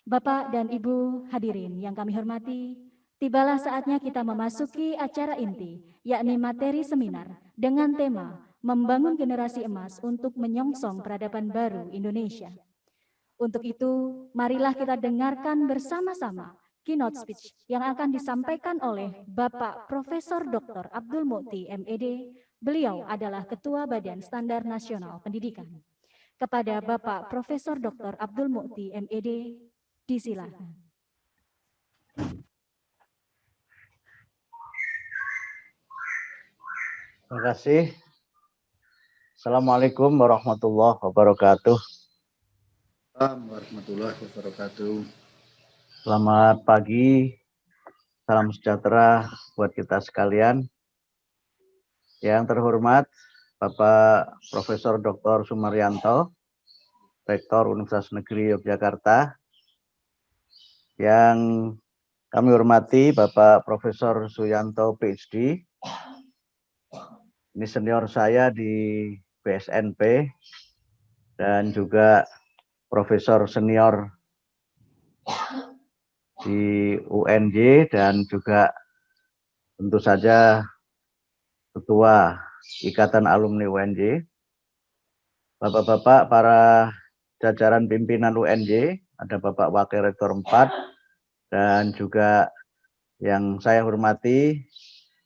Bapak dan Ibu hadirin yang kami hormati, tibalah saatnya kita memasuki acara inti, yakni materi seminar dengan tema Membangun Generasi Emas untuk Menyongsong Peradaban Baru Indonesia. Untuk itu, marilah kita dengarkan bersama-sama keynote speech yang akan disampaikan oleh Bapak Profesor Dr. Abdul Mukti MED. Beliau adalah Ketua Badan Standar Nasional Pendidikan. Kepada Bapak Profesor Dr. Abdul Mukti MED, disilakan. Terima kasih. Assalamualaikum warahmatullahi wabarakatuh. Warahmatullahi wabarakatuh. Selamat pagi, salam sejahtera buat kita sekalian. Yang terhormat Bapak Profesor Dr. Sumaryanto, Rektor Universitas Negeri Yogyakarta. Yang kami hormati Bapak Profesor Suyanto PhD. Ini senior saya di BSNP dan juga profesor senior di UNJ dan juga tentu saja Ketua Ikatan Alumni UNJ, Bapak-bapak para jajaran pimpinan UNJ, ada Bapak Wakil Rektor 4, dan juga yang saya hormati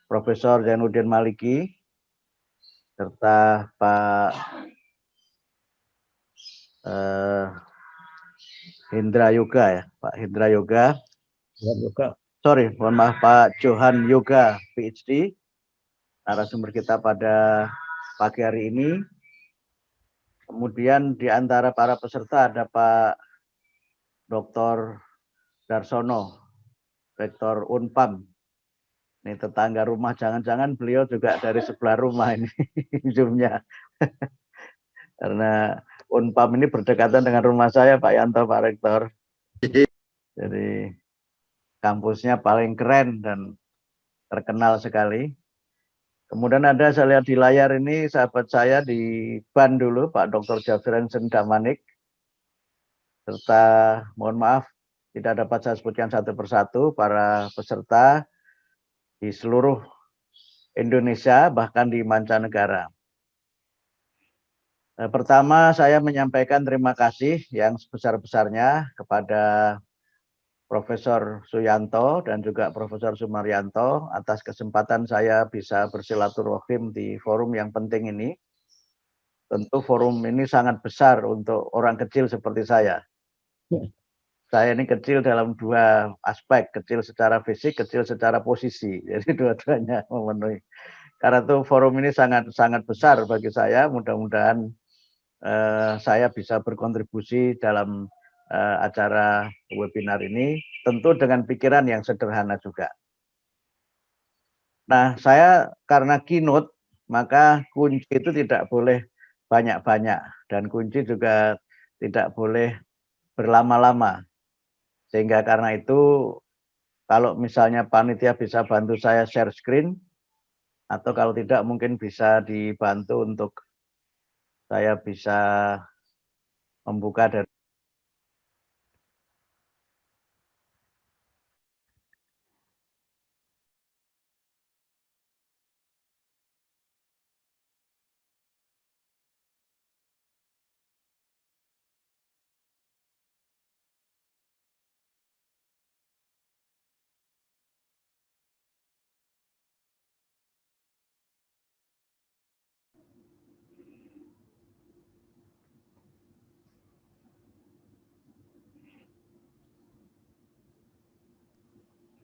Profesor Zainuddin Maliki, serta Pak Hendra Yoga ya, Pak Hendra Yoga. Sorry, mohon maaf, Pak Johan Yoga PhD, narasumber kita pada pagi hari ini. Kemudian di antara para peserta ada Pak Dr. Darsono, Rektor Unpam. Ini tetangga rumah, jangan-jangan beliau juga dari sebelah rumah ini zoomnya. Karena Unpam ini berdekatan dengan rumah saya, Pak Yanto, Pak Rektor. Jadi kampusnya paling keren dan terkenal sekali. Kemudian ada, saya lihat di layar ini, sahabat saya di BAN dulu, Pak Dr. Jafriansen Damanik. Serta, mohon maaf, tidak dapat saya sebutkan satu persatu, para peserta di seluruh Indonesia, bahkan di mancanegara. Pertama, saya menyampaikan terima kasih yang sebesar-besarnya kepada Profesor Suyanto dan juga Profesor Sumaryanto atas kesempatan saya bisa bersilaturahim di forum yang penting ini. Tentu forum ini sangat besar untuk orang kecil seperti saya. Saya ini kecil dalam dua aspek, kecil secara fisik, kecil secara posisi. Jadi dua-duanya memenuhi. Karena itu forum ini sangat besar bagi saya. Mudah-mudahan saya bisa berkontribusi dalam acara webinar ini, tentu dengan pikiran yang sederhana juga. Nah, saya karena keynote, maka kunci itu tidak boleh banyak-banyak, dan kunci juga tidak boleh berlama-lama. Sehingga karena itu, kalau misalnya panitia bisa bantu saya share screen, atau kalau tidak mungkin bisa dibantu untuk saya bisa membuka dari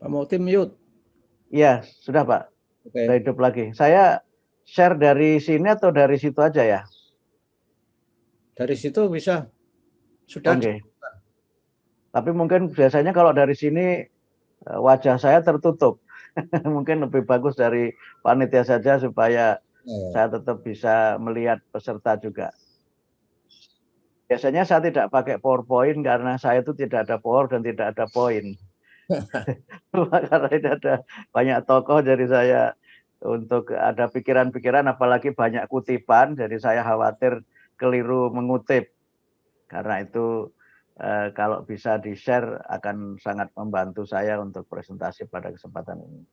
Pak Mukti mute. Iya, sudah Pak. Oke. Sudah hidup lagi. Saya share dari sini atau dari situ aja ya? Dari situ bisa. Sudah. Oke. Tapi mungkin biasanya kalau dari sini wajah saya tertutup. Mungkin lebih bagus dari panitia saja supaya saya tetap bisa melihat peserta juga. Biasanya saya tidak pakai PowerPoint karena saya itu tidak ada power dan tidak ada poin. Karena ini ada banyak tokoh, jadi saya untuk ada pikiran-pikiran, apalagi banyak kutipan, jadi saya khawatir keliru mengutip. Karena itu kalau bisa di-share akan sangat membantu saya untuk presentasi pada kesempatan ini.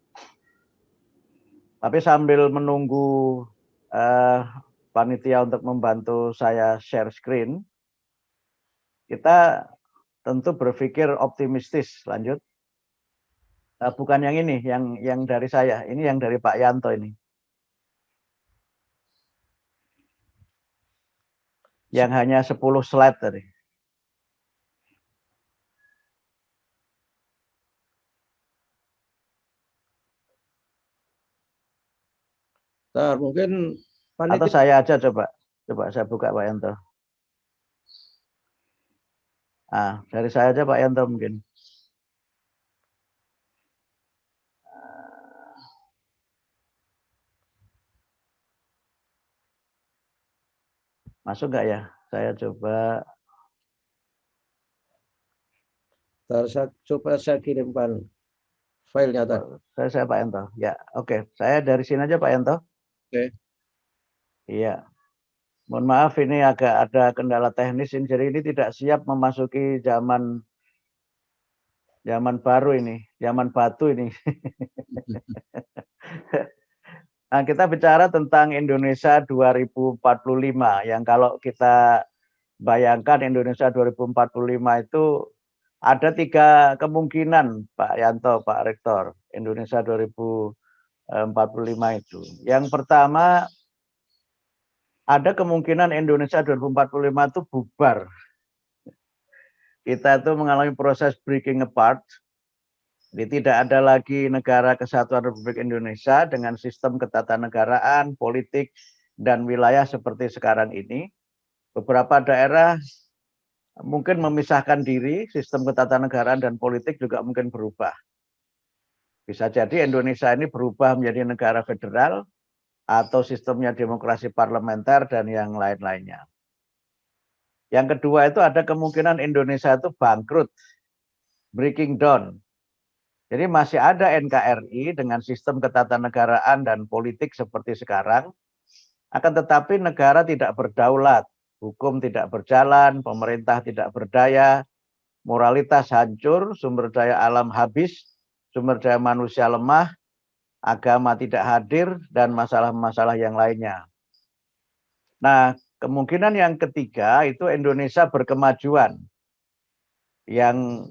Tapi sambil menunggu panitia untuk membantu saya share screen, kita tentu berpikir optimistis. Lanjut. Bukan yang ini, yang dari saya. Ini yang dari Pak Yanto ini. Yang hanya 10 slide tadi. Ntar mungkin Atau panitia saya aja coba. Coba saya buka Pak Yanto. Dari saya aja Pak Yanto mungkin. Masuk nggak ya? Saya coba. coba saya kirimkan filenya tadi. Saya Pak Yanto. Ya, oke. Saya dari sini aja Pak Yanto. Oke. Iya. Mohon maaf ini agak ada kendala teknis ini. Jadi ini tidak siap memasuki zaman baru ini, zaman batu ini. Nah, kita bicara tentang Indonesia 2045 yang kalau kita bayangkan Indonesia 2045 itu ada 3 kemungkinan Pak Yanto, Pak Rektor, Indonesia 2045 itu. Yang pertama, ada kemungkinan Indonesia 2045 itu bubar. Kita itu mengalami proses breaking apart. Jadi tidak ada lagi negara kesatuan Republik Indonesia dengan sistem ketatanegaraan, politik, dan wilayah seperti sekarang ini. Beberapa daerah mungkin memisahkan diri, sistem ketatanegaraan dan politik juga mungkin berubah. Bisa jadi Indonesia ini berubah menjadi negara federal atau sistemnya demokrasi parlementer dan yang lain-lainnya. Yang kedua itu ada kemungkinan Indonesia itu bangkrut, breaking down. Jadi masih ada NKRI dengan sistem ketatanegaraan dan politik seperti sekarang, akan tetapi negara tidak berdaulat, hukum tidak berjalan, pemerintah tidak berdaya, moralitas hancur, sumber daya alam habis, sumber daya manusia lemah, agama tidak hadir, dan masalah-masalah yang lainnya. Nah, kemungkinan yang ketiga itu Indonesia berkemajuan. Yang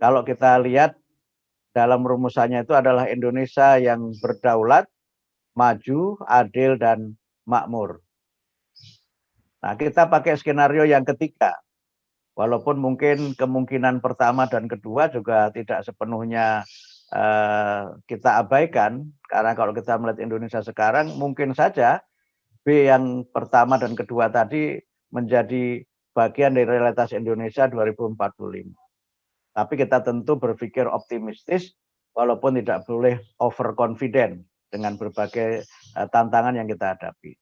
kalau kita lihat dalam rumusannya itu adalah Indonesia yang berdaulat, maju, adil, dan makmur. Nah, kita pakai skenario yang ketiga. Walaupun mungkin kemungkinan pertama dan kedua juga tidak sepenuhnya kita abaikan. Karena kalau kita melihat Indonesia sekarang, mungkin saja B yang pertama dan kedua tadi menjadi bagian dari realitas Indonesia 2045. Tapi kita tentu berpikir optimistis, walaupun tidak boleh overconfident dengan berbagai tantangan yang kita hadapi.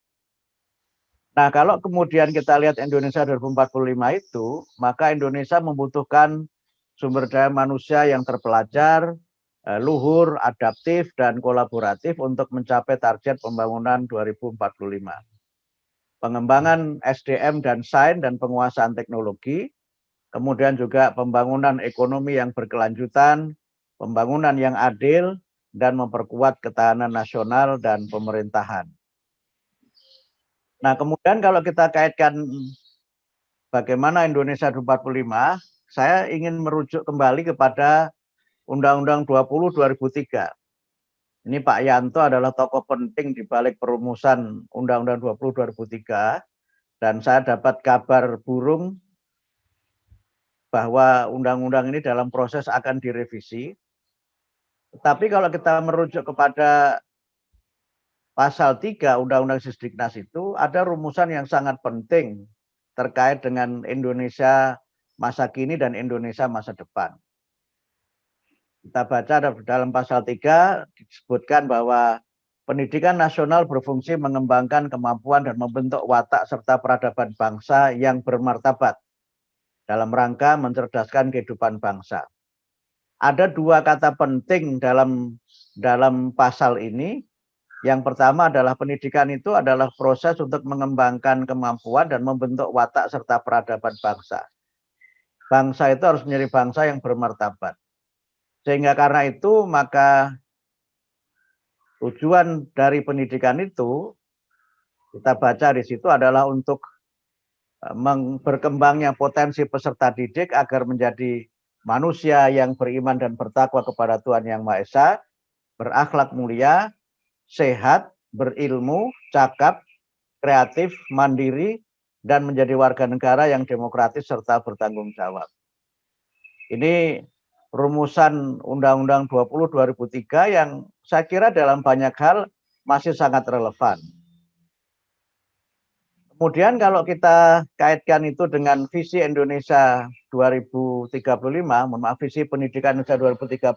Nah, kalau kemudian kita lihat Indonesia 2045 itu, maka Indonesia membutuhkan sumber daya manusia yang terpelajar, luhur, adaptif, dan kolaboratif untuk mencapai target pembangunan 2045. Pengembangan SDM dan sains dan penguasaan teknologi, kemudian juga pembangunan ekonomi yang berkelanjutan, pembangunan yang adil, dan memperkuat ketahanan nasional dan pemerintahan. Nah, kemudian kalau kita kaitkan bagaimana Indonesia 2045, saya ingin merujuk kembali kepada Undang-Undang 20 2003. Ini Pak Yanto adalah tokoh penting di balik perumusan Undang-Undang 20 2003, dan saya dapat kabar burung bahwa undang-undang ini dalam proses akan direvisi. Tapi kalau kita merujuk kepada pasal 3 Undang-Undang Sisdiknas itu ada rumusan yang sangat penting terkait dengan Indonesia masa kini dan Indonesia masa depan. Kita baca dalam pasal 3 disebutkan bahwa pendidikan nasional berfungsi mengembangkan kemampuan dan membentuk watak serta peradaban bangsa yang bermartabat dalam rangka mencerdaskan kehidupan bangsa. Ada 2 kata penting dalam pasal ini. Yang pertama adalah pendidikan itu adalah proses untuk mengembangkan kemampuan dan membentuk watak serta peradaban bangsa. bangsa itu harus menjadi bangsa yang bermartabat. Sehingga karena itu maka tujuan dari pendidikan itu kita baca di situ adalah untuk berkembangnya potensi peserta didik agar menjadi manusia yang beriman dan bertakwa kepada Tuhan Yang Maha Esa, berakhlak mulia, sehat, berilmu, cakap, kreatif, mandiri, dan menjadi warga negara yang demokratis serta bertanggung jawab. Ini rumusan Undang-Undang 20 2003 yang saya kira dalam banyak hal masih sangat relevan. Kemudian kalau kita kaitkan itu dengan visi Indonesia 2035, visi pendidikan Indonesia 2035,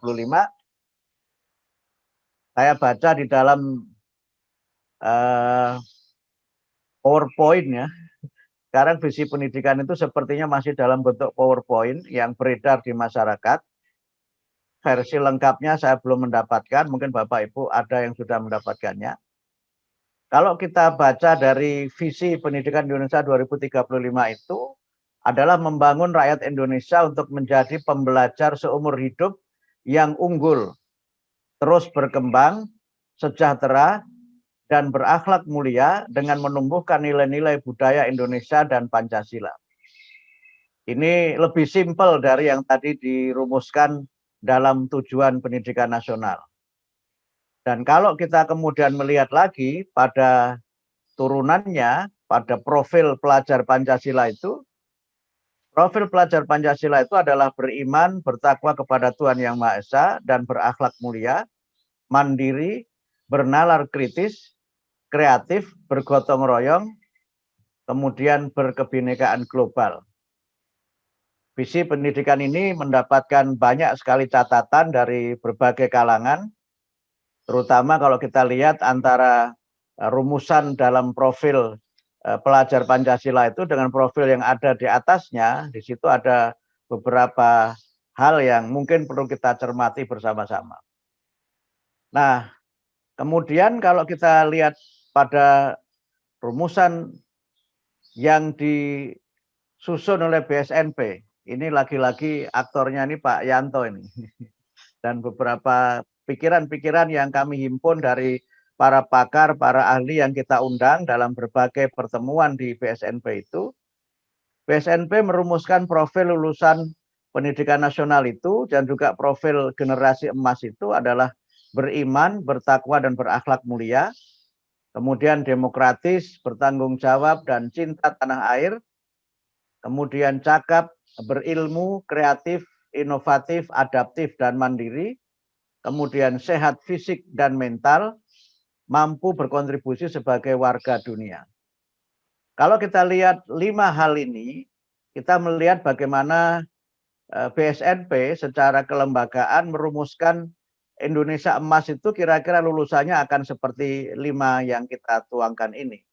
saya baca di dalam PowerPoint ya. Sekarang visi pendidikan itu sepertinya masih dalam bentuk PowerPoint yang beredar di masyarakat. Versi lengkapnya saya belum mendapatkan, mungkin Bapak Ibu ada yang sudah mendapatkannya. Kalau kita baca dari visi pendidikan Indonesia 2035 itu adalah membangun rakyat Indonesia untuk menjadi pembelajar seumur hidup yang unggul, terus berkembang, sejahtera, dan berakhlak mulia dengan menumbuhkan nilai-nilai budaya Indonesia dan Pancasila. Ini lebih simpel dari yang tadi dirumuskan dalam tujuan pendidikan nasional. Dan kalau kita kemudian melihat lagi pada turunannya, pada profil pelajar Pancasila itu, profil pelajar Pancasila itu adalah beriman, bertakwa kepada Tuhan Yang Maha Esa, dan berakhlak mulia, mandiri, bernalar kritis, kreatif, bergotong royong, kemudian berkebinekaan global. Visi pendidikan ini mendapatkan banyak sekali catatan dari berbagai kalangan, terutama kalau kita lihat antara rumusan dalam profil pelajar Pancasila itu dengan profil yang ada di atasnya, di situ ada beberapa hal yang mungkin perlu kita cermati bersama-sama. Nah, kemudian kalau kita lihat pada rumusan yang disusun oleh BSNP, ini lagi-lagi aktornya ini Pak Yanto ini, dan beberapa pikiran-pikiran yang kami himpun dari para pakar, para ahli yang kita undang dalam berbagai pertemuan di BSNP itu. BSNP merumuskan profil lulusan pendidikan nasional itu dan juga profil generasi emas itu adalah beriman, bertakwa, dan berakhlak mulia, kemudian demokratis, bertanggung jawab, dan cinta tanah air, kemudian cakap, berilmu, kreatif, inovatif, adaptif, dan mandiri, kemudian sehat fisik dan mental, mampu berkontribusi sebagai warga dunia. Kalau kita lihat 5 hal ini, kita melihat bagaimana BSNP secara kelembagaan merumuskan Indonesia emas itu kira-kira lulusannya akan seperti 5 yang kita tuangkan ini.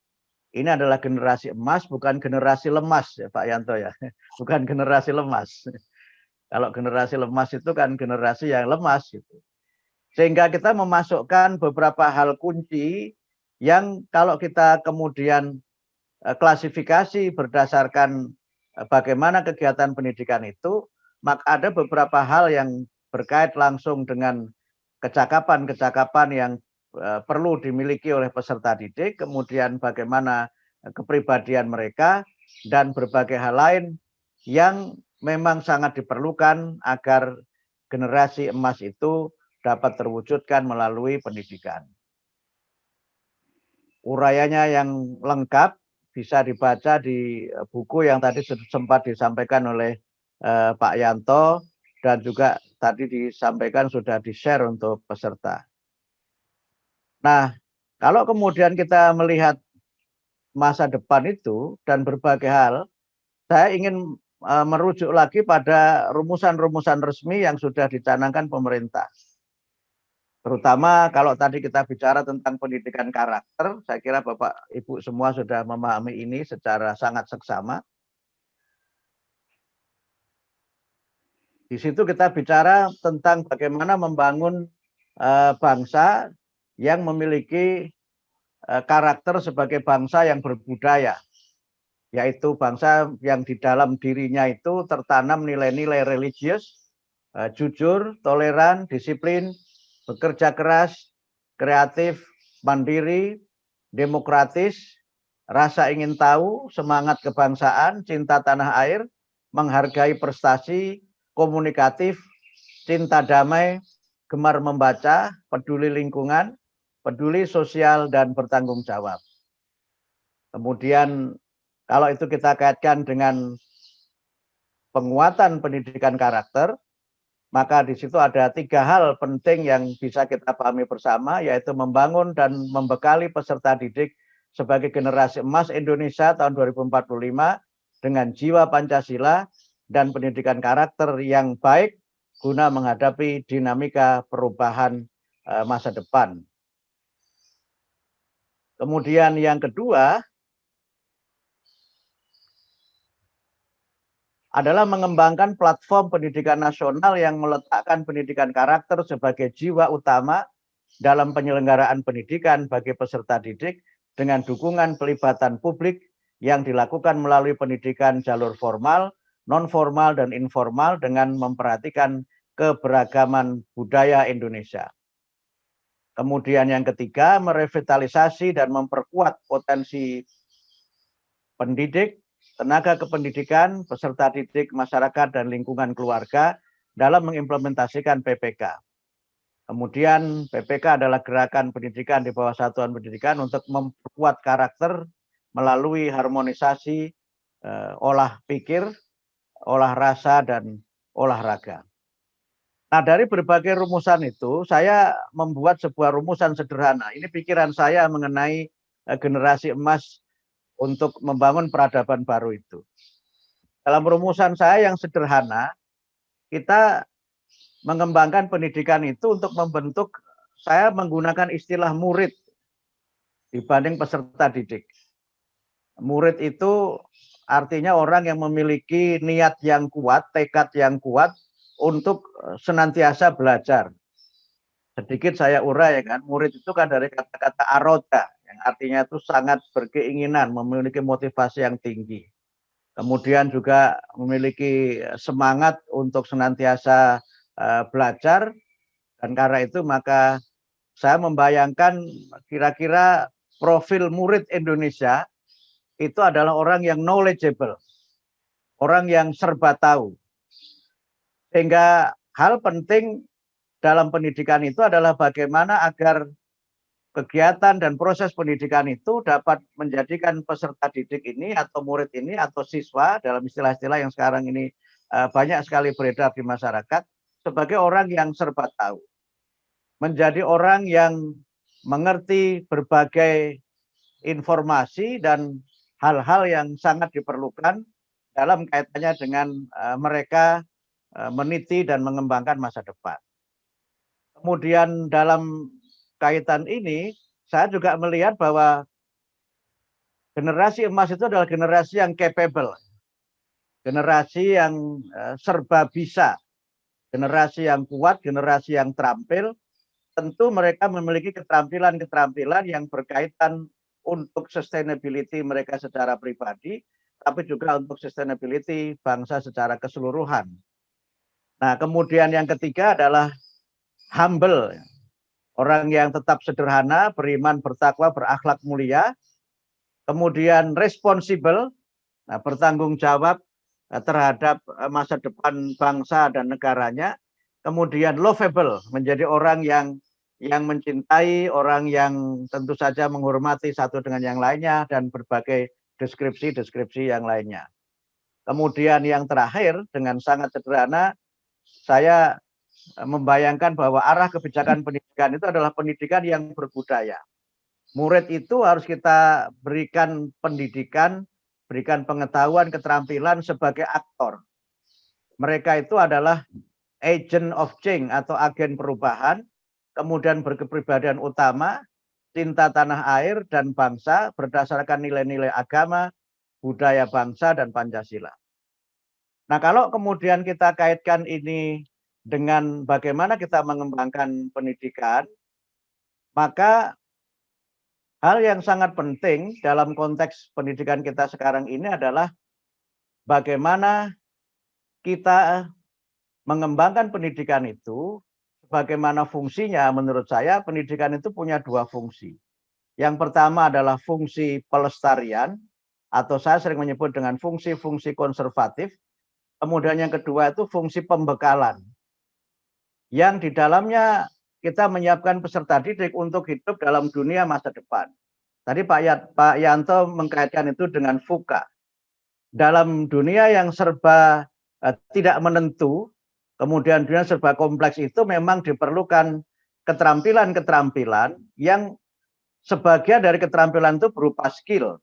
Ini adalah generasi emas, bukan generasi lemas ya Pak Yanto ya, bukan generasi lemas. Kalau generasi lemas itu kan generasi yang lemas gitu. Sehingga kita memasukkan beberapa hal kunci yang kalau kita kemudian klasifikasi berdasarkan bagaimana kegiatan pendidikan itu, maka ada beberapa hal yang berkait langsung dengan kecakapan-kecakapan yang perlu dimiliki oleh peserta didik, kemudian bagaimana kepribadian mereka, dan berbagai hal lain yang memang sangat diperlukan agar generasi emas itu dapat terwujudkan melalui pendidikan. Urayanya yang lengkap bisa dibaca di buku yang tadi sempat disampaikan oleh Pak Yanto, dan juga tadi disampaikan sudah di-share untuk peserta. Nah, kalau kemudian kita melihat masa depan itu dan berbagai hal, saya ingin merujuk lagi pada rumusan-rumusan resmi yang sudah dicanangkan pemerintah. Terutama kalau tadi kita bicara tentang pendidikan karakter, saya kira Bapak Ibu semua sudah memahami ini secara sangat seksama. Di situ kita bicara tentang bagaimana membangun bangsa yang memiliki karakter sebagai bangsa yang berbudaya, yaitu bangsa yang di dalam dirinya itu tertanam nilai-nilai religius, jujur, toleran, disiplin, bekerja keras, kreatif, mandiri, demokratis, rasa ingin tahu, semangat kebangsaan, cinta tanah air, menghargai prestasi, komunikatif, cinta damai, gemar membaca, peduli lingkungan, peduli sosial, dan bertanggung jawab. Kemudian kalau itu kita kaitkan dengan penguatan pendidikan karakter, maka di situ ada 3 hal penting yang bisa kita pahami bersama, yaitu membangun dan membekali peserta didik sebagai generasi emas Indonesia tahun 2045 dengan jiwa Pancasila dan pendidikan karakter yang baik guna menghadapi dinamika perubahan masa depan. Kemudian yang kedua adalah mengembangkan platform pendidikan nasional yang meletakkan pendidikan karakter sebagai jiwa utama dalam penyelenggaraan pendidikan bagi peserta didik dengan dukungan pelibatan publik yang dilakukan melalui pendidikan jalur formal, non-formal, dan informal dengan memperhatikan keberagaman budaya Indonesia. Kemudian yang ketiga, merevitalisasi dan memperkuat potensi pendidik, tenaga kependidikan, peserta didik, masyarakat, dan lingkungan keluarga dalam mengimplementasikan PPK. Kemudian PPK adalah gerakan pendidikan di bawah satuan pendidikan untuk memperkuat karakter melalui harmonisasi olah pikir, olah rasa, dan olahraga. Nah, dari berbagai rumusan itu, saya membuat sebuah rumusan sederhana. Ini pikiran saya mengenai generasi emas untuk membangun peradaban baru itu. Dalam rumusan saya yang sederhana, kita mengembangkan pendidikan itu untuk membentuk, saya menggunakan istilah murid dibanding peserta didik. Murid itu artinya orang yang memiliki niat yang kuat, tekad yang kuat untuk senantiasa belajar. Sedikit saya uraikan, murid itu kan dari kata-kata aroda, yang artinya itu sangat berkeinginan, memiliki motivasi yang tinggi. Kemudian juga memiliki semangat untuk senantiasa belajar, dan karena itu maka saya membayangkan kira-kira profil murid Indonesia itu adalah orang yang knowledgeable, orang yang serba tahu. Sehingga hal penting dalam pendidikan itu adalah bagaimana agar kegiatan dan proses pendidikan itu dapat menjadikan peserta didik ini atau murid ini atau siswa dalam istilah-istilah yang sekarang ini banyak sekali beredar di masyarakat sebagai orang yang serba tahu. Menjadi orang yang mengerti berbagai informasi dan hal-hal yang sangat diperlukan dalam kaitannya dengan mereka meniti dan mengembangkan masa depan. Kemudian dalam kaitan ini, saya juga melihat bahwa generasi emas itu adalah generasi yang capable, generasi yang serba bisa, generasi yang kuat, generasi yang terampil. Tentu mereka memiliki keterampilan-keterampilan yang berkaitan untuk sustainability mereka secara pribadi, tapi juga untuk sustainability bangsa secara keseluruhan. Nah, kemudian yang ketiga adalah humble, orang yang tetap sederhana, beriman, bertakwa, berakhlak mulia. Kemudian responsible, bertanggung jawab terhadap masa depan bangsa dan negaranya. Kemudian lovable, menjadi orang yang mencintai, orang yang tentu saja menghormati satu dengan yang lainnya, dan berbagai deskripsi-deskripsi yang lainnya. Kemudian yang terakhir, dengan sangat sederhana, saya membayangkan bahwa arah kebijakan pendidikan itu adalah pendidikan yang berbudaya. Murid itu harus kita berikan pendidikan, berikan pengetahuan, keterampilan sebagai aktor. Mereka itu adalah agent of change atau agen perubahan, kemudian berkepribadian utama, cinta tanah air dan bangsa berdasarkan nilai-nilai agama, budaya bangsa, dan Pancasila. Nah, kalau kemudian kita kaitkan ini dengan bagaimana kita mengembangkan pendidikan, maka hal yang sangat penting dalam konteks pendidikan kita sekarang ini adalah bagaimana kita mengembangkan pendidikan itu, bagaimana fungsinya. Menurut saya pendidikan itu punya dua fungsi. Yang pertama adalah fungsi pelestarian, atau saya sering menyebut dengan fungsi-fungsi konservatif. Kemudian yang kedua itu fungsi pembekalan, yang di dalamnya kita menyiapkan peserta didik untuk hidup dalam dunia masa depan. Tadi Pak Yanto mengkaitkan itu dengan VUCA. Dalam dunia yang serba tidak menentu, kemudian dunia serba kompleks itu memang diperlukan keterampilan-keterampilan yang sebagian dari keterampilan itu berupa skill.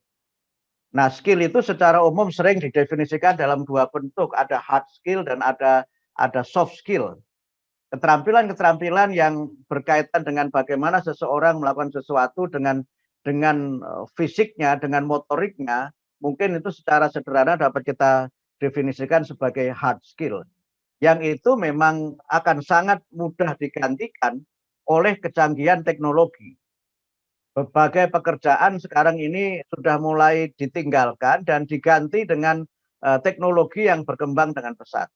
Nah, skill itu secara umum sering didefinisikan dalam dua bentuk, ada hard skill dan ada soft skill. Keterampilan-keterampilan yang berkaitan dengan bagaimana seseorang melakukan sesuatu dengan fisiknya, dengan motoriknya, mungkin itu secara sederhana dapat kita definisikan sebagai hard skill. Yang itu memang akan sangat mudah digantikan oleh kecanggihan teknologi. Berbagai pekerjaan sekarang ini sudah mulai ditinggalkan dan diganti dengan teknologi yang berkembang dengan pesat.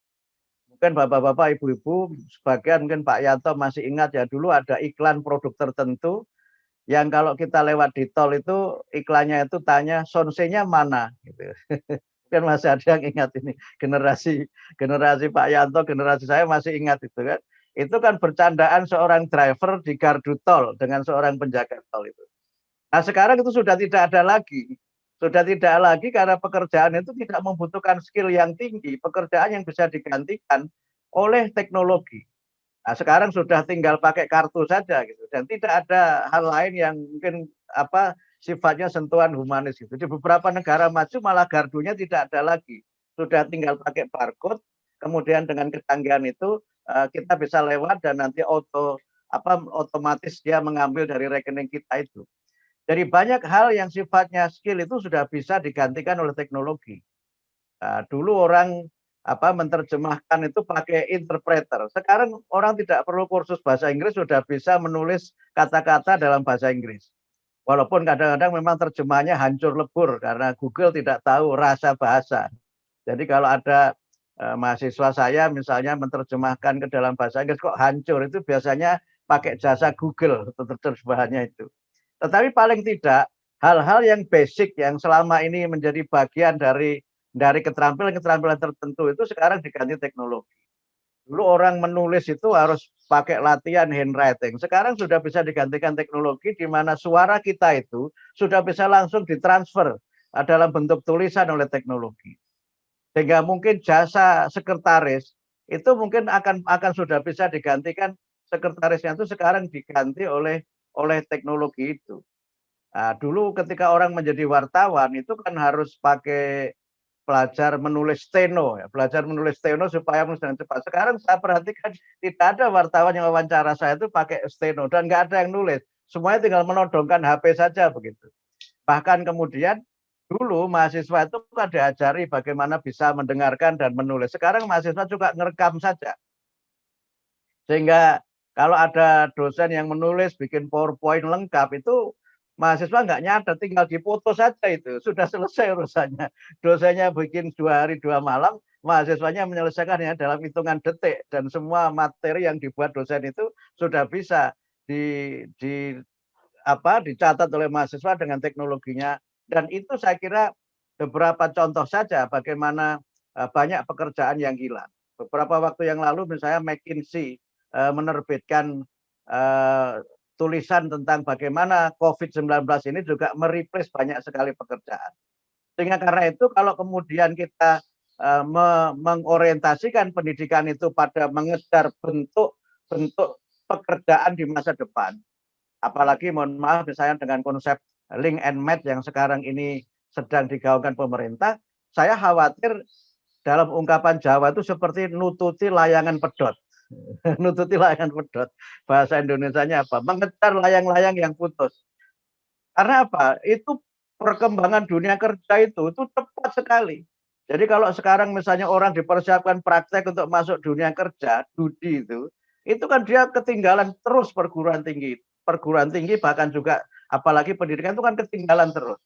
Mungkin bapak-bapak, ibu-ibu, sebagian mungkin Pak Yanto masih ingat ya, dulu ada iklan produk tertentu yang kalau kita lewat di tol itu iklannya itu tanya sonse-nya mana gitu. Kan masih ada yang ingat ini, generasi Pak Yanto, generasi saya masih ingat itu kan. Itu kan bercandaan seorang driver di gardu tol dengan seorang penjaga tol itu. Nah, sekarang itu sudah tidak ada lagi. Sudah tidak lagi karena pekerjaan itu tidak membutuhkan skill yang tinggi, pekerjaan yang bisa digantikan oleh teknologi. Nah, sekarang sudah tinggal pakai kartu saja gitu, dan tidak ada hal lain yang mungkin sifatnya sentuhan humanis gitu. Di beberapa negara maju malah gardunya tidak ada lagi. Sudah tinggal pakai barcode, kemudian dengan kecanggihan itu kita bisa lewat dan nanti otomatis dia mengambil dari rekening kita itu. Jadi banyak hal yang sifatnya skill itu sudah bisa digantikan oleh teknologi. Nah, dulu orang menerjemahkan itu pakai interpreter. Sekarang orang tidak perlu kursus bahasa Inggris sudah bisa menulis kata-kata dalam bahasa Inggris. Walaupun kadang-kadang memang terjemahannya hancur lebur karena Google tidak tahu rasa bahasa. Jadi kalau ada mahasiswa saya misalnya menerjemahkan ke dalam bahasa Inggris kok hancur, itu biasanya pakai jasa Google untuk terjemahannya itu. Tetapi paling tidak hal-hal yang basic yang selama ini menjadi bagian dari keterampilan-keterampilan tertentu itu sekarang diganti teknologi. Dulu orang menulis itu harus pakai latihan handwriting. Sekarang sudah bisa digantikan teknologi di mana suara kita itu sudah bisa langsung ditransfer dalam bentuk tulisan oleh teknologi. Sehingga mungkin jasa sekretaris itu mungkin akan sudah bisa digantikan, sekretarisnya itu sekarang diganti oleh teknologi itu. Nah, dulu ketika orang menjadi wartawan itu kan harus pakai belajar menulis steno ya, belajar menulis steno supaya menulis dengan cepat. Sekarang saya perhatikan tidak ada wartawan yang wawancara saya itu pakai steno dan nggak ada yang nulis. Semuanya tinggal menodongkan HP saja begitu. Bahkan kemudian dulu mahasiswa itu kan diajari bagaimana bisa mendengarkan dan menulis. Sekarang mahasiswa juga ngerekam saja. Sehingga kalau ada dosen yang menulis, bikin PowerPoint lengkap, itu mahasiswa nggak nyadar, tinggal dipoto saja itu. Sudah selesai urusannya. Dosennya bikin 2 hari 2 malam, mahasiswanya menyelesaikannya dalam hitungan detik. Dan semua materi yang dibuat dosen itu sudah bisa dicatat oleh mahasiswa dengan teknologinya. Dan itu saya kira beberapa contoh saja bagaimana banyak pekerjaan yang hilang. Beberapa waktu yang lalu misalnya McKinsey menerbitkan tulisan tentang bagaimana COVID-19 ini juga mereplace banyak sekali pekerjaan. Sehingga karena itu kalau kemudian kita mengorientasikan pendidikan itu pada mengejar bentuk pekerjaan di masa depan, apalagi mohon maaf misalnya dengan konsep link and match yang sekarang ini sedang digaungkan pemerintah, saya khawatir dalam ungkapan Jawa itu seperti nututi layangan pedot. Nututi layangan pedot. Bahasa Indonesianya apa? Mengejar layang-layang yang putus. Karena apa? Itu perkembangan dunia kerja itu cepat sekali. Jadi kalau sekarang misalnya orang dipersiapkan praktek untuk masuk dunia kerja, studi itu kan dia ketinggalan terus perguruan tinggi bahkan juga apalagi pendidikan itu kan ketinggalan terus.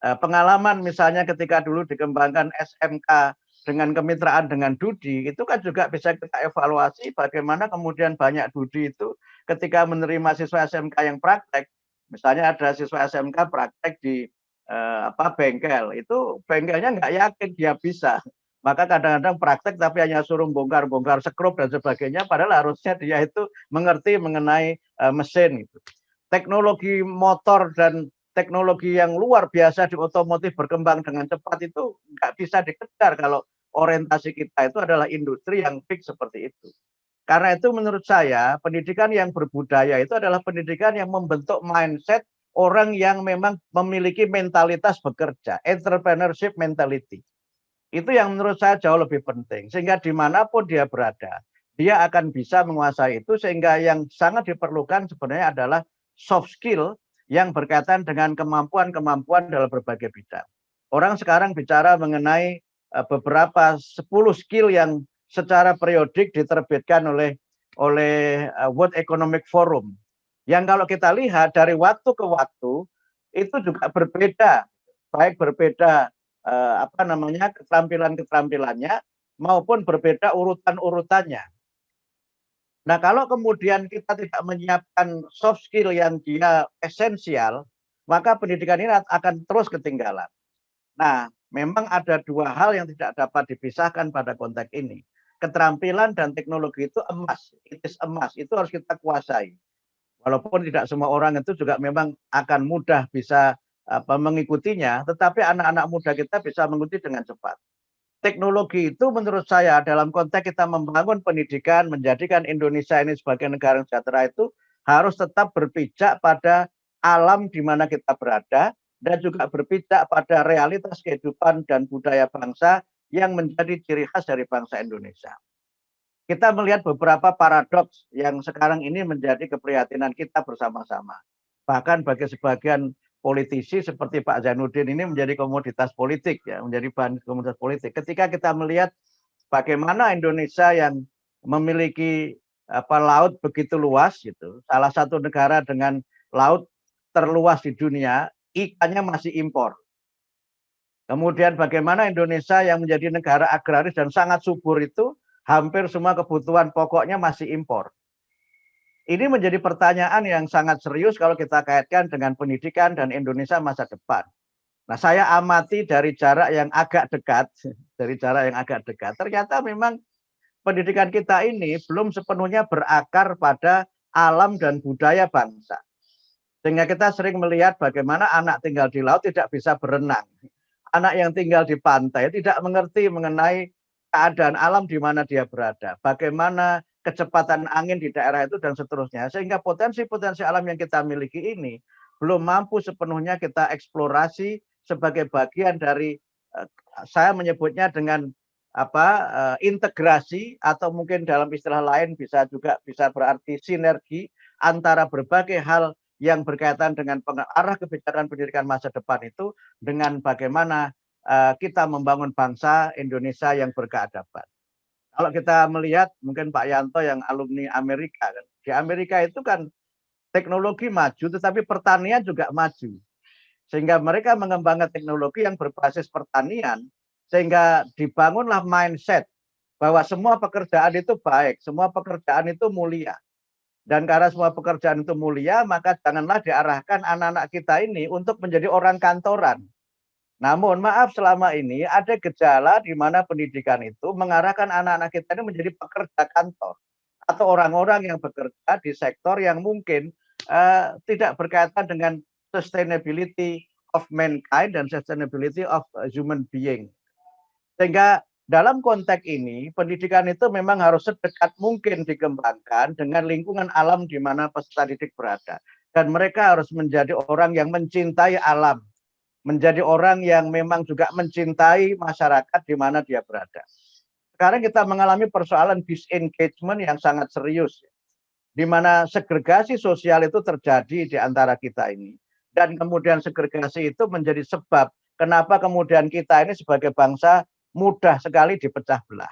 Pengalaman misalnya ketika dulu dikembangkan SMK dengan kemitraan dengan Dudi, itu kan juga bisa kita evaluasi bagaimana kemudian banyak Dudi itu ketika menerima siswa SMK yang praktek, misalnya ada siswa SMK praktek di bengkel, itu bengkelnya nggak yakin dia bisa. Maka kadang-kadang praktek tapi hanya suruh bongkar-bongkar skrup dan sebagainya, padahal harusnya dia itu mengerti mengenai mesin. Gitu. Teknologi motor dan teknologi yang luar biasa di otomotif berkembang dengan cepat itu nggak bisa dikejar kalau orientasi kita itu adalah industri yang fix seperti itu. Karena itu menurut saya pendidikan yang berbudaya itu adalah pendidikan yang membentuk mindset orang yang memang memiliki mentalitas bekerja, entrepreneurship mentality. Itu yang menurut saya jauh lebih penting. Sehingga dimanapun dia berada, dia akan bisa menguasai itu sehingga yang sangat diperlukan sebenarnya adalah soft skill yang berkaitan dengan kemampuan-kemampuan dalam berbagai bidang. Orang sekarang bicara mengenai beberapa 10 skill yang secara periodik diterbitkan oleh World Economic Forum. Yang kalau kita lihat dari waktu ke waktu itu juga berbeda, baik berbeda keterampilan-keterampilannya maupun berbeda urutan-urutannya. Nah, kalau kemudian kita tidak menyiapkan soft skill yang dia esensial, maka pendidikan ini akan terus ketinggalan. Nah, memang ada dua hal yang tidak dapat dipisahkan pada konteks ini. Keterampilan dan teknologi itu emas, it is emas, itu harus kita kuasai. Walaupun tidak semua orang itu juga memang akan mudah bisa mengikutinya, tetapi anak-anak muda kita bisa mengikuti dengan cepat. Teknologi itu menurut saya dalam konteks kita membangun pendidikan, menjadikan Indonesia ini sebagai negara yang sejahtera itu harus tetap berpijak pada alam di mana kita berada dan juga berpijak pada realitas kehidupan dan budaya bangsa yang menjadi ciri khas dari bangsa Indonesia. Kita melihat beberapa paradoks yang sekarang ini menjadi keprihatinan kita bersama-sama. Bahkan bagi sebagian politisi seperti Pak Zainuddin ini menjadi komoditas politik, ya, menjadi bahan komoditas politik. Ketika kita melihat bagaimana Indonesia yang memiliki laut begitu luas, gitu, salah satu negara dengan laut terluas di dunia, ikannya masih impor. Kemudian bagaimana Indonesia yang menjadi negara agraris dan sangat subur itu, hampir semua kebutuhan pokoknya masih impor. Ini menjadi pertanyaan yang sangat serius kalau kita kaitkan dengan pendidikan dan Indonesia masa depan. Nah, saya amati dari jarak yang agak dekat, ternyata memang pendidikan kita ini belum sepenuhnya berakar pada alam dan budaya bangsa. Sehingga kita sering melihat bagaimana anak tinggal di laut tidak bisa berenang. Anak yang tinggal di pantai tidak mengerti mengenai keadaan alam di mana dia berada, bagaimana kecepatan angin di daerah itu dan seterusnya, sehingga potensi-potensi alam yang kita miliki ini belum mampu sepenuhnya kita eksplorasi sebagai bagian dari saya menyebutnya dengan integrasi atau mungkin dalam istilah lain bisa berarti sinergi antara berbagai hal yang berkaitan dengan arah kebijakan pendidikan masa depan itu dengan bagaimana kita membangun bangsa Indonesia yang berkeadaban. Kalau kita melihat mungkin Pak Yanto yang alumni Amerika, di Amerika itu kan teknologi maju tetapi pertanian juga maju. Sehingga mereka mengembangkan teknologi yang berbasis pertanian sehingga dibangunlah mindset bahwa semua pekerjaan itu baik, semua pekerjaan itu mulia. Dan karena semua pekerjaan itu mulia, maka janganlah diarahkan anak-anak kita ini untuk menjadi orang kantoran. Namun maaf selama ini ada gejala di mana pendidikan itu mengarahkan anak-anak kita ini menjadi pekerja kantor. Atau orang-orang yang bekerja di sektor yang mungkin tidak berkaitan dengan sustainability of mankind dan sustainability of human being. Sehingga dalam konteks ini, pendidikan itu memang harus sedekat mungkin dikembangkan dengan lingkungan alam di mana peserta didik berada. Dan mereka harus menjadi orang yang mencintai alam. Menjadi orang yang memang juga mencintai masyarakat di mana dia berada. Sekarang kita mengalami persoalan disengagement yang sangat serius. Di mana segregasi sosial itu terjadi di antara kita ini. Dan kemudian segregasi itu menjadi sebab kenapa kemudian kita ini sebagai bangsa mudah sekali dipecah belah.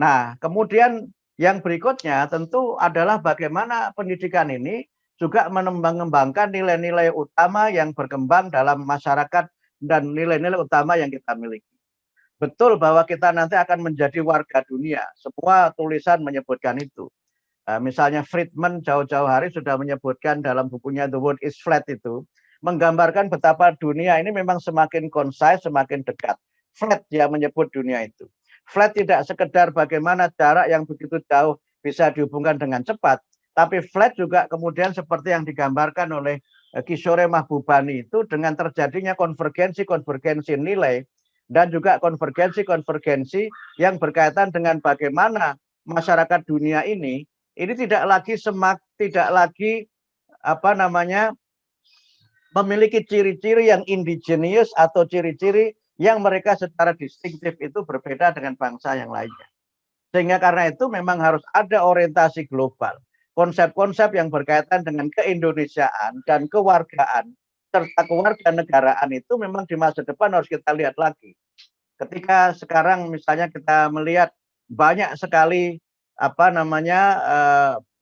Nah, kemudian yang berikutnya tentu adalah bagaimana pendidikan ini juga mengembangkan nilai-nilai utama yang berkembang dalam masyarakat dan nilai-nilai utama yang kita miliki. Betul bahwa kita nanti akan menjadi warga dunia. Semua tulisan menyebutkan itu. Misalnya Friedman jauh-jauh hari sudah menyebutkan dalam bukunya The World is Flat itu, menggambarkan betapa dunia ini memang semakin concise, semakin dekat. Flat dia menyebut dunia itu. Flat tidak sekedar bagaimana jarak yang begitu jauh bisa dihubungkan dengan cepat, tapi flat juga kemudian seperti yang digambarkan oleh Kishore Mahbubani itu dengan terjadinya konvergensi-konvergensi nilai dan juga konvergensi-konvergensi yang berkaitan dengan bagaimana masyarakat dunia ini tidak lagi memiliki ciri-ciri yang indigenous atau ciri-ciri yang mereka secara distintif itu berbeda dengan bangsa yang lainnya. Sehingga karena itu memang harus ada orientasi global. Konsep-konsep yang berkaitan dengan keindonesiaan dan kewargaan serta kewarganegaraan itu memang di masa depan harus kita lihat lagi. Ketika sekarang misalnya kita melihat banyak sekali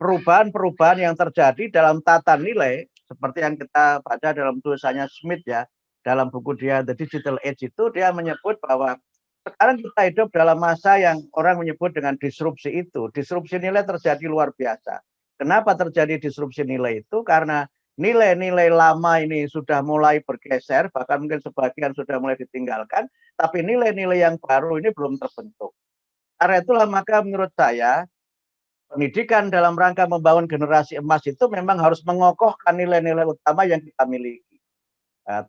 perubahan-perubahan yang terjadi dalam tata nilai seperti yang kita baca dalam tulisannya Smith ya, dalam buku dia The Digital Age itu dia menyebut bahwa sekarang kita hidup dalam masa yang orang menyebut dengan disrupsi itu. Disrupsi nilai terjadi luar biasa. Kenapa terjadi disrupsi nilai itu? Karena nilai-nilai lama ini sudah mulai bergeser, bahkan mungkin sebagian sudah mulai ditinggalkan, tapi nilai-nilai yang baru ini belum terbentuk. Karena itulah maka menurut saya pendidikan dalam rangka membangun generasi emas itu memang harus mengokohkan nilai-nilai utama yang kita miliki.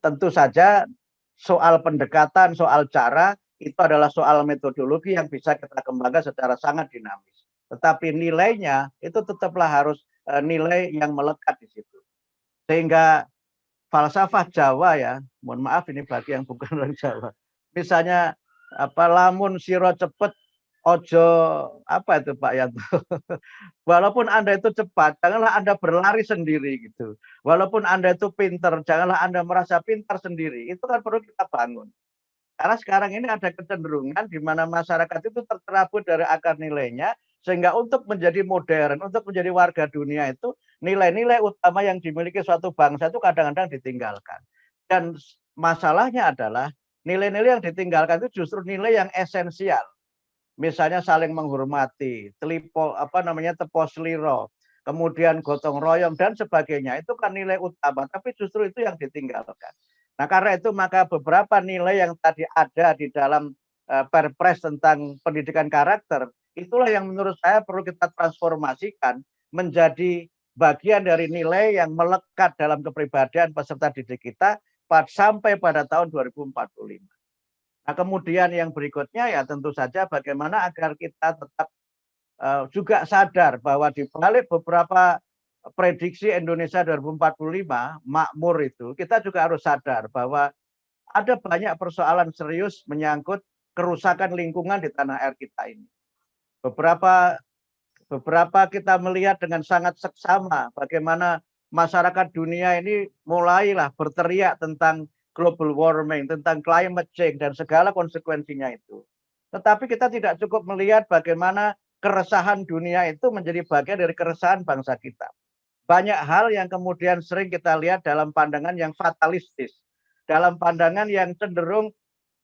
Tentu saja soal pendekatan, soal cara itu adalah soal metodologi yang bisa kita kembangkan secara sangat dinamis. Tetapi nilainya itu tetaplah harus nilai yang melekat di situ. Sehingga falsafah Jawa ya, mohon maaf ini bagi yang bukan orang Jawa. Misalnya lamun siro cepet ojo itu Pak Yanto. Walaupun Anda itu cepat, janganlah Anda berlari sendiri gitu. Walaupun Anda itu pintar, janganlah Anda merasa pintar sendiri. Itu kan perlu kita bangun. Karena sekarang ini ada kecenderungan di mana masyarakat itu tercerabut dari akar nilainya, sehingga untuk menjadi modern, untuk menjadi warga dunia itu nilai-nilai utama yang dimiliki suatu bangsa itu kadang-kadang ditinggalkan. Dan masalahnya adalah nilai-nilai yang ditinggalkan itu justru nilai yang esensial. Misalnya saling menghormati, tepos liro, kemudian gotong royong dan sebagainya. Itu kan nilai utama, tapi justru itu yang ditinggalkan. Nah, karena itu maka beberapa nilai yang tadi ada di dalam Perpres tentang pendidikan karakter, itulah yang menurut saya perlu kita transformasikan menjadi bagian dari nilai yang melekat dalam kepribadian peserta didik kita sampai pada tahun 2045. Nah, kemudian yang berikutnya ya tentu saja bagaimana agar kita tetap juga sadar bahwa di balik beberapa prediksi Indonesia 2045 makmur itu, kita juga harus sadar bahwa ada banyak persoalan serius menyangkut kerusakan lingkungan di tanah air kita ini. Beberapa kita melihat dengan sangat seksama bagaimana masyarakat dunia ini mulailah berteriak tentang global warming, tentang climate change dan segala konsekuensinya itu. Tetapi kita tidak cukup melihat bagaimana keresahan dunia itu menjadi bagian dari keresahan bangsa kita. Banyak hal yang kemudian sering kita lihat dalam pandangan yang fatalistis, dalam pandangan yang cenderung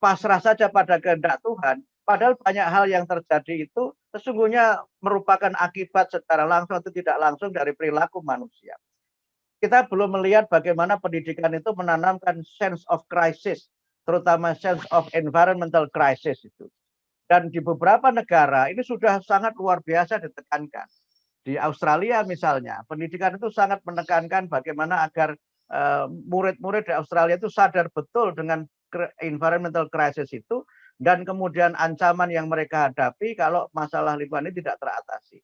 pasrah saja pada kehendak Tuhan, padahal banyak hal yang terjadi itu sesungguhnya merupakan akibat secara langsung atau tidak langsung dari perilaku manusia. Kita belum melihat bagaimana pendidikan itu menanamkan sense of crisis, terutama sense of environmental crisis itu. Dan di beberapa negara ini sudah sangat luar biasa ditekankan. Di Australia misalnya, pendidikan itu sangat menekankan bagaimana agar murid-murid di Australia itu sadar betul dengan environmental crisis itu dan kemudian ancaman yang mereka hadapi kalau masalah lingkungan ini tidak teratasi.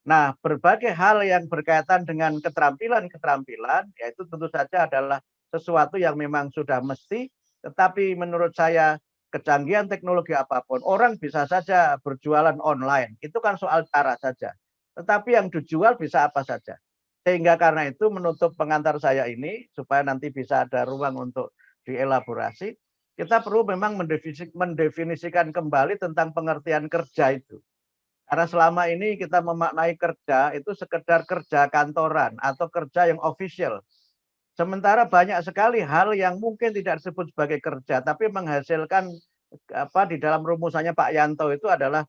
Nah, berbagai hal yang berkaitan dengan keterampilan-keterampilan, yaitu tentu saja adalah sesuatu yang memang sudah mesti, tetapi menurut saya kecanggihan teknologi apapun, orang bisa saja berjualan online, itu kan soal cara saja. Tetapi yang dijual bisa apa saja. Sehingga karena itu menutup pengantar saya ini, supaya nanti bisa ada ruang untuk dielaborasi, kita perlu memang mendefinisikan kembali tentang pengertian kerja itu. Karena selama ini kita memaknai kerja itu sekedar kerja kantoran atau kerja yang official. Sementara banyak sekali hal yang mungkin tidak disebut sebagai kerja, tapi menghasilkan di dalam rumusannya Pak Yanto itu adalah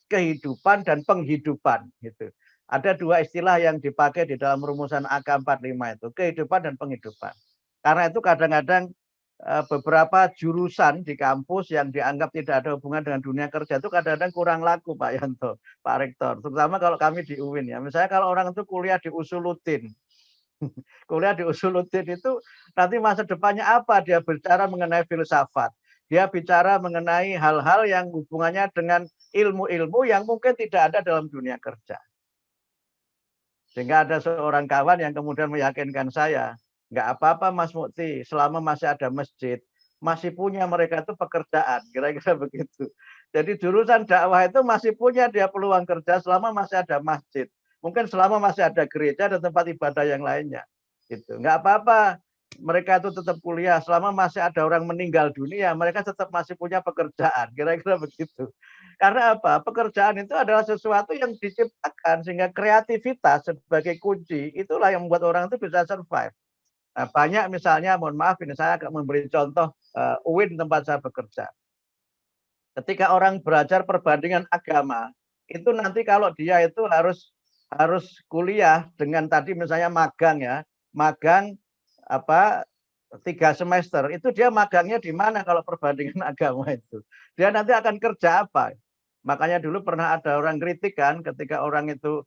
kehidupan dan penghidupan gitu. Ada dua istilah yang dipakai di dalam rumusan AK45 itu, kehidupan dan penghidupan. Karena itu kadang-kadang beberapa jurusan di kampus yang dianggap tidak ada hubungan dengan dunia kerja itu kadang-kadang kurang laku Pak Yanto, Pak Rektor. Terutama kalau kami di UIN ya. Misalnya kalau orang itu kuliah di Usuluddin. Kuliah di Usuluddin itu nanti masa depannya apa? Dia bicara mengenai filsafat. Dia bicara mengenai hal-hal yang hubungannya dengan ilmu-ilmu yang mungkin tidak ada dalam dunia kerja. Sehingga ada seorang kawan yang kemudian meyakinkan saya, nggak apa-apa Mas Mukti, selama masih ada masjid, masih punya mereka itu pekerjaan, kira-kira begitu. Jadi jurusan dakwah itu masih punya dia peluang kerja selama masih ada masjid. Mungkin selama masih ada gereja dan tempat ibadah yang lainnya. Gitu. Nggak apa-apa, mereka itu tetap kuliah. Selama masih ada orang meninggal dunia, mereka tetap masih punya pekerjaan, kira-kira begitu. Karena apa? Pekerjaan itu adalah sesuatu yang diciptakan sehingga kreativitas sebagai kunci itulah yang membuat orang itu bisa survive. Nah, banyak misalnya, mohon maaf ini saya agak memberi contoh UIN tempat saya bekerja. Ketika orang belajar perbandingan agama, itu nanti kalau dia itu harus kuliah dengan tadi misalnya magang ya, magang 3 semester, itu dia magangnya di mana kalau perbandingan agama itu. Dia nanti akan kerja apa? Makanya dulu pernah ada orang kritik kan ketika orang itu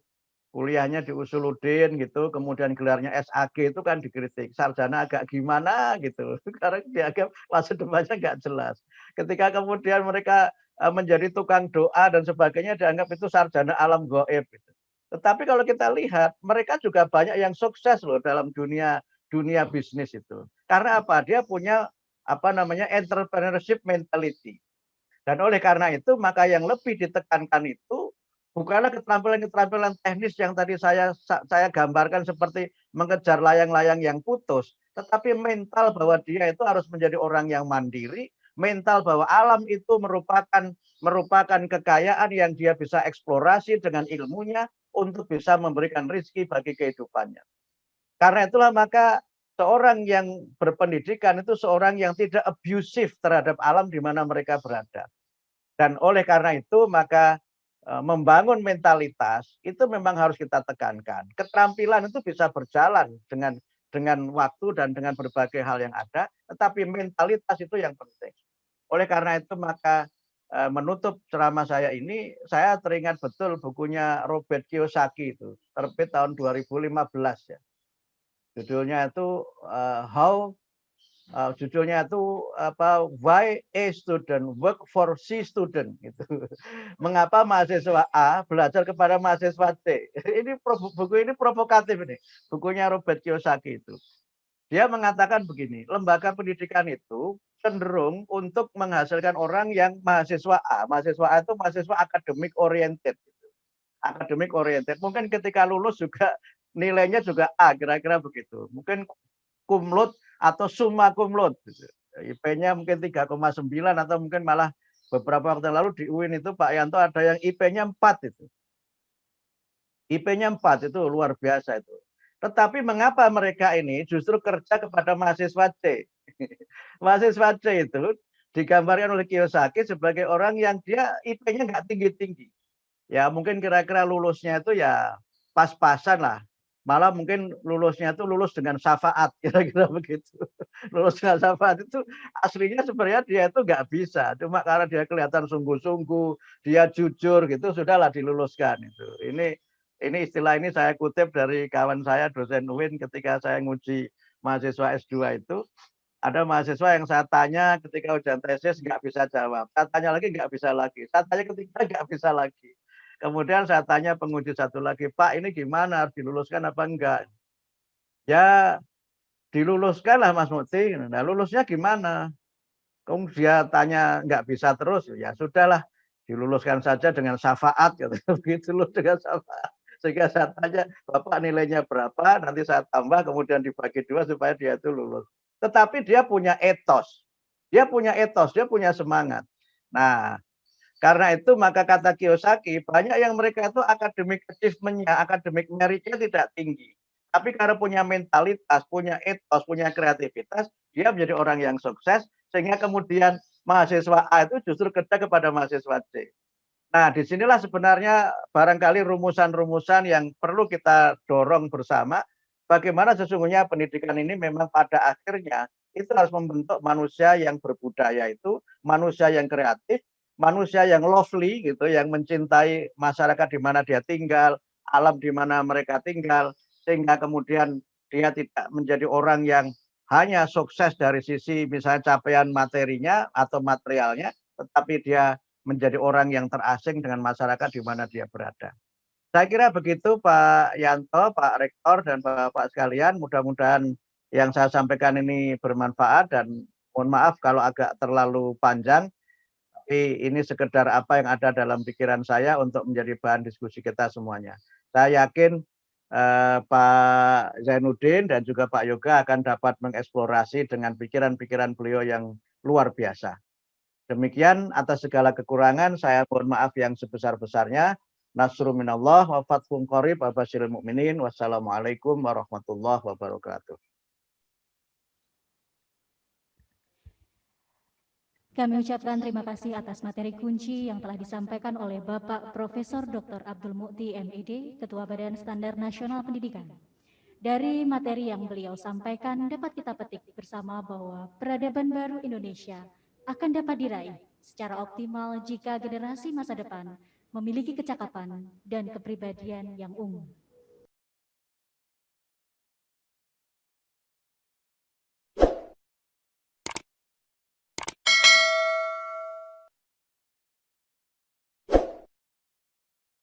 kuliahnya di Usuluddin gitu, kemudian gelarnya SAG itu kan dikritik, sarjana agak gimana gitu, karena dianggap masa depannya nggak jelas. Ketika kemudian mereka menjadi tukang doa dan sebagainya dianggap itu sarjana alam gaib. Gitu. Tetapi kalau kita lihat, mereka juga banyak yang sukses loh dalam dunia bisnis itu. Karena apa? Dia punya entrepreneurship mentality. Dan oleh karena itu maka yang lebih ditekankan itu bukanlah keterampilan-keterampilan teknis yang tadi saya gambarkan seperti mengejar layang-layang yang putus, tetapi mental bahwa dia itu harus menjadi orang yang mandiri, mental bahwa alam itu merupakan kekayaan yang dia bisa eksplorasi dengan ilmunya untuk bisa memberikan rezeki bagi kehidupannya. Karena itulah maka seorang yang berpendidikan itu seorang yang tidak abusif terhadap alam di mana mereka berada. Dan oleh karena itu maka membangun mentalitas itu memang harus kita tekankan. Keterampilan itu bisa berjalan dengan waktu dan dengan berbagai hal yang ada, tetapi mentalitas itu yang penting. Oleh karena itu maka menutup ceramah saya ini, saya teringat betul bukunya Robert Kiyosaki itu, terbit tahun 2015 ya. Judulnya itu Why A Student Work for C Student gitu. Mengapa mahasiswa A belajar kepada mahasiswa C? Buku ini provokatif ini. Bukunya Robert Kiyosaki itu. Dia mengatakan begini, lembaga pendidikan itu cenderung untuk menghasilkan orang yang mahasiswa A. Mahasiswa A itu mahasiswa akademik oriented. Akademik oriented. Mungkin ketika lulus juga nilainya juga A, kira-kira begitu. Mungkin cum laude atau summa cum laude. IP-nya mungkin 3,9 atau mungkin malah beberapa waktu lalu di UIN itu Pak Yanto ada yang IP-nya 4 itu. IP-nya 4 itu luar biasa itu. Tetapi mengapa mereka ini justru kerja kepada mahasiswa C? Mahasiswa C itu digambarkan oleh Kiyosaki sebagai orang yang dia IP-nya nggak tinggi-tinggi. Ya mungkin kira-kira lulusnya itu ya pas-pasan lah. Malah mungkin lulusnya itu lulus dengan syafaat, kira-kira begitu. Lulus dengan syafaat itu aslinya sebenarnya dia itu nggak bisa. Cuma karena dia kelihatan sungguh-sungguh, dia jujur gitu, sudahlah diluluskan. Itu. Ini istilah ini saya kutip dari kawan saya, dosen UIN ketika saya nguji mahasiswa S2 itu. Ada mahasiswa yang saya tanya ketika ujian tesis nggak bisa jawab. Saya tanya lagi nggak bisa lagi. Saya tanya ketiga nggak bisa lagi. Kemudian saya tanya penguji satu lagi, Pak ini gimana, harus diluluskan apa enggak? Ya diluluskan lah Mas Mukti. Nah lulusnya gimana? Kemudian dia tanya nggak bisa terus, ya sudahlah diluluskan saja dengan syafaat. Begitu loh dengan syafaat. Sehingga saya tanya, Bapak nilainya berapa, nanti saya tambah kemudian dibagi 2 supaya dia itu lulus. Tetapi dia punya etos. Dia punya etos, dia punya semangat. Nah, Karena itu maka kata Kiyosaki, banyak yang mereka itu academic achievement-nya, academic merit-nya tidak tinggi. Tapi karena punya mentalitas, punya etos, punya kreativitas, dia menjadi orang yang sukses, sehingga kemudian mahasiswa A itu justru kerja kepada mahasiswa C. Nah, disinilah sebenarnya barangkali rumusan-rumusan yang perlu kita dorong bersama, bagaimana sesungguhnya pendidikan ini memang pada akhirnya itu harus membentuk manusia yang berbudaya itu, manusia yang kreatif, manusia yang lovely gitu, yang mencintai masyarakat di mana dia tinggal, alam di mana mereka tinggal, sehingga kemudian dia tidak menjadi orang yang hanya sukses dari sisi misalnya capaian materinya atau materialnya, tetapi dia menjadi orang yang terasing dengan masyarakat di mana dia berada. Saya kira begitu Pak Yanto, Pak Rektor, dan Bapak sekalian. Mudah-mudahan yang saya sampaikan ini bermanfaat dan mohon maaf kalau agak terlalu panjang. Tapi ini sekedar apa yang ada dalam pikiran saya untuk menjadi bahan diskusi kita semuanya. Saya yakin Pak Zainuddin dan juga Pak Yoga akan dapat mengeksplorasi dengan pikiran-pikiran beliau yang luar biasa. Demikian atas segala kekurangan saya mohon maaf yang sebesar-besarnya. Nasrun minallah wa fathun qarib wa basyiril mukminin. Wassalamualaikum warahmatullahi wabarakatuh. Kami ucapkan terima kasih atas materi kunci yang telah disampaikan oleh Bapak Profesor Dr. Abdul Mukti MED, Ketua Badan Standar Nasional Pendidikan. Dari materi yang beliau sampaikan dapat kita petik bersama bahwa peradaban baru Indonesia akan dapat diraih secara optimal jika generasi masa depan memiliki kecakapan dan kepribadian yang unggul.